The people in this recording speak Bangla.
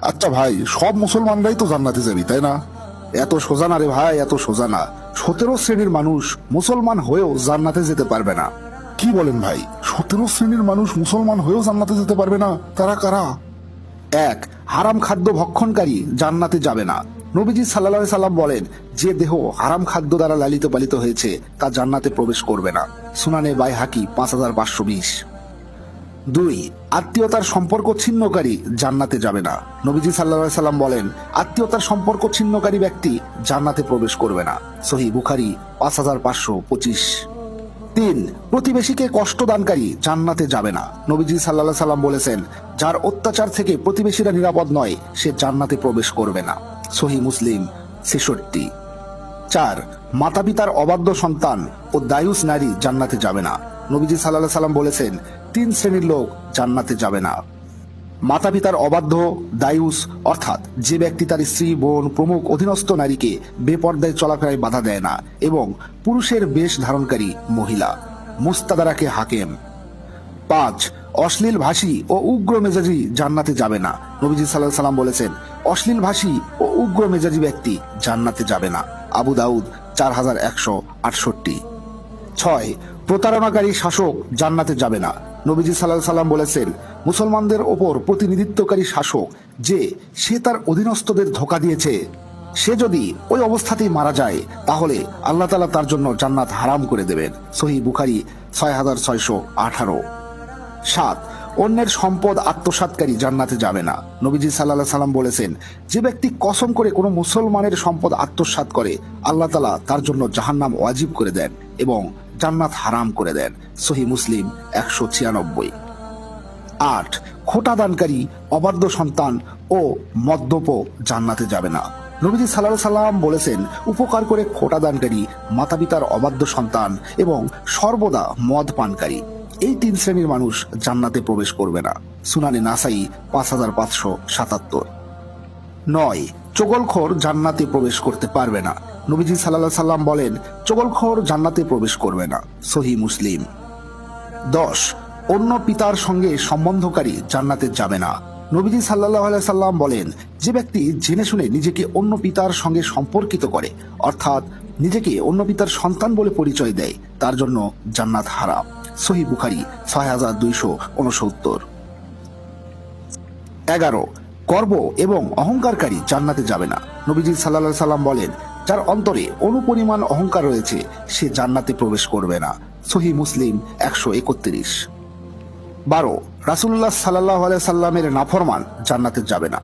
আচ্ছা ভাই, সব মুসলমানরাই তো জান্নাতে যাবি, তাই না? এত সোজা না রে ভাই, এত সোজা না। 17 শ্রেণীর মানুষ মুসলমান হয়েও জান্নাতে যেতে পারবে না। কি বলেন ভাই, 17 শ্রেণীর মানুষ মুসলমান হয়েও জান্নাতে যেতে পারবে না? তারা কারা? এক, হারাম খাদ্য ভক্ষণকারী জান্নাতে যাবে না। নবীজি সাল্লাল্লাহু আলাইহি সাল্লাম বলেন, যে দেহ হারাম খাদ্য দ্বারা লালিত পালিত হয়েছে তা জান্নাতে প্রবেশ করবে না। সুনানে বাইহাকি 5520। দুই, আত্মীয়তার সম্পর্ক ছিন্নকারী জান্নাতে যাবে না। নবীজি সাল্লাল্লাহু আলাইহি সাল্লাম বলেন, আত্মীয়তার সম্পর্ক ছিন্নকারী ব্যক্তি জান্নাতে প্রবেশ করবে না। সহিহ বুখারী 5525। তিন, প্রতিবেশীকে কষ্ট দানকারী জান্নাতে যাবে না। নবীজি সাল্লাল্লাহু আলাইহি সাল্লাম বলেছেন, যার অত্যাচার থেকে প্রতিবেশীরা নিরাপদ নয় সে জান্নাতে প্রবেশ করবে না। সহিহ মুসলিম 66। চার, মাতা পিতার অবাধ্য সন্তান ও দায়ুস নারী জান্নাতে যাবে না। নবীজি সাল্লাল্লাহু আলাইহি সাল্লাম বলেছেন, 3 শ্রেণীর লোক জান্নাতে যাবে না। মাতা পিতার অবাধ্য, দায়ুস অর্থাৎ যে ব্যক্তি তার স্ত্রী, বোন প্রমুখ অধীনস্থ নারীকে বেপর্দায় চলাফেরায় বাধা দেয় না এবং পুরুষের বেশ ধারণকারী মহিলা। মুস্তাদারাকে হাকিম। 5, অশ্লীল ভাষী ও উগ্র মেজাজি জান্নাতে যাবে না। নবীজি সাল্লাল্লাহু আলাইহি সাল্লাম বলেছেন, অশ্লীল ভাষী ও উগ্র মেজাজি ব্যক্তি জান্নাতে যাবে না। আবু দাউদ 4168। 6, প্রতারণাকারী শাসক জান্নাতে যাবে না। নবীজি সাল্লাল্লাহু আলাইহি সাল্লাম বলেছেন, মুসলমানদের ওপর প্রতিনিধিত্বকারী শাসক যে সে তার অধীনস্থদের ধোঁকা দিয়েছে, সে যদি ওই অবস্থাতেই মারা যায় তাহলে আল্লাহ তাআলা তার জন্য জান্নাত হারাম করে দেবেন। সহিহ বুখারী 6618। 7, অন্যের সম্পদ আত্মসাৎকারী জান্নাতে যাবে না। নবীজি সাল্লাল্লাহু আলাইহি সাল্লাম বলেছেন, যে ব্যক্তি কসম করে কোনো মুসলমানের সম্পদ আত্মসাৎ করে আল্লাহ তাআলা তার জন্য জাহান্নাম ওয়াজিব করে দেন এবং জান্নাত হারাম করে দেন। সহিহ মুসলিম 196। 8, খোটা দানকারী, অবাধ্য সন্তান ও মদ্যপ জান্নাতে যাবে না। নবীজি সাল্লাল্লাহু আলাইহি সাল্লাম বলেছেন, উপকার করে খোটা দানকারী, মাতা পিতার অবাধ্য সন্তান এবং সর্বদা মদ পানকারী, এই 3 শ্রেণীর মানুষ জান্নাতে প্রবেশ করবে না। সুনানে নাসাই 5577। 9, চগলখোর জান্নাতে প্রবেশ করতে পারবে না। নবীজি সাল্লাল্লাহু আলাইহি সাল্লাম বলেন, চগলখোর জান্নাতে প্রবেশ করবে না। সহিহ মুসলিম। 10, অন্য পিতার সঙ্গে সম্বন্ধকারী জান্নাতে যাবে না। নবীজি সাল্লাল্লাহু আলাইহি সাল্লাম বলেন, যে ব্যক্তি জেনে শুনে নিজেকে অন্য পিতার সঙ্গে সম্পর্কিত করে, অর্থাৎ নিজেকে অন্য পিতার সন্তান বলে পরিচয় দেয়, তার জন্য জান্নাত হারাম। সহিহ বুখারী 6269। 11, গর্ব এবং অহংকারকারী জান্নাতে যাবে না। নবীজি সাল্লাল্লাহু আলাইহি সাল্লাম বলেন, যার অন্তরে অনুপরিমাণ অহংকার রয়েছে সে জান্নাতে প্রবেশ করবে না। সহিহ মুসলিম 131। 12, রাসূলুল্লাহ সাল্লাল্লাহু আলাইহি সাল্লামের নাফরমান জান্নাতে যাবে না।